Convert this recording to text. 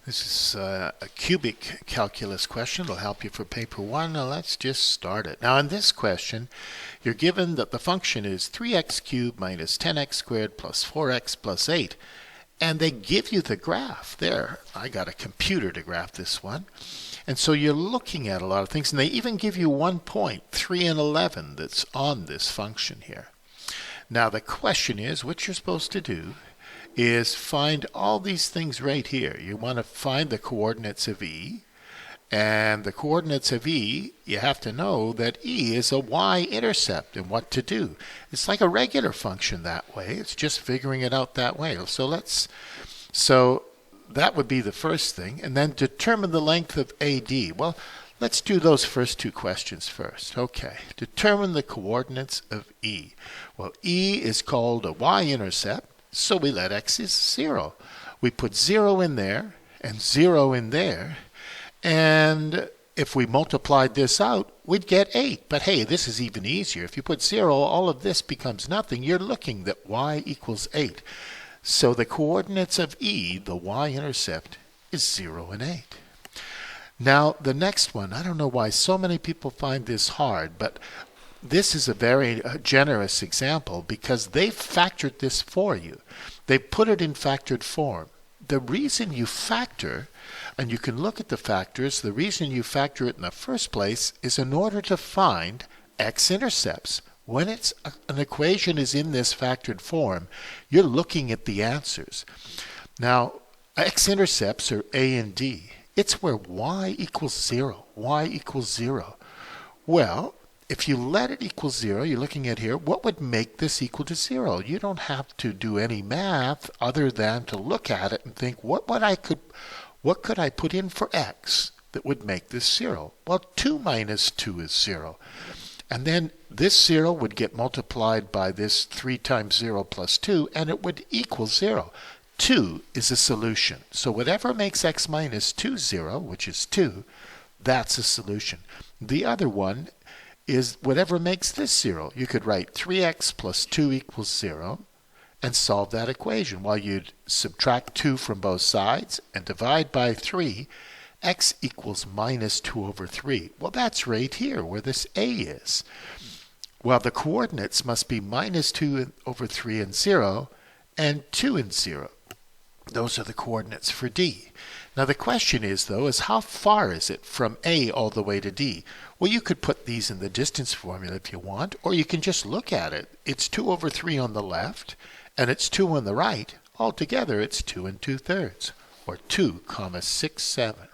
This is a cubic calculus question. It'll help you for paper 1. Now let's just start it. Now in this question, you're given that the function is 3x cubed minus 10x squared plus 4x plus 8. And they give you the graph there. I got a computer to graph this one. And so you're looking at a lot of things. And they even give you 1 point, 3 and 11, that's on this function here. Now the question is, what you're supposed to do is find all these things right here. You want to find the coordinates of E. And the coordinates of E, you have to know that E is a y-intercept and what to do. It's like a regular function that way. It's just figuring it out that way. So that would be the first thing. And then determine the length of AD. Well, let's do those first two questions first. Okay, determine the coordinates of E. Well, E is called a y-intercept. So we let x is 0. We put 0 in there and 0 in there. And if we multiplied this out, we'd get 8. But hey, this is even easier. If you put 0, all of this becomes nothing. You're looking that y equals 8. So the coordinates of E, the y-intercept, is 0 and 8. Now, the next one, I don't know why so many people find this hard, but this is a very generous example because they've factored this for you. They put it in factored form. The reason you factor, and you can look at the factors, the reason you factor it in the first place is in order to find x-intercepts. When an equation is in this factored form, you're looking at the answers. Now, x-intercepts are a and d. It's where y equals 0. Y equals 0. Well, if you let it equal 0, you're looking at here, what would make this equal to 0? You don't have to do any math other than to look at it and think, what could I put in for x that would make this 0? Well, 2 minus 2 is 0. And then this 0 would get multiplied by this 3 times 0 plus 2, and it would equal 0. 2 is a solution. So whatever makes x minus 2 0, which is 2, that's a solution. The other one is whatever makes this 0. You could write 3x plus 2 equals 0 and solve that equation. While you'd subtract 2 from both sides and divide by 3, x equals minus 2 over 3. Well, that's right here where this a is. Well, the coordinates must be minus 2 over 3 and 0 and 2 and 0. Those are the coordinates for D. Now the question is, though, is how far is it from A all the way to D? Well, you could put these in the distance formula if you want, or you can just look at it. It's 2 over 3 on the left, and it's 2 on the right. Altogether, it's 2 2/3, or 2, 6, 7.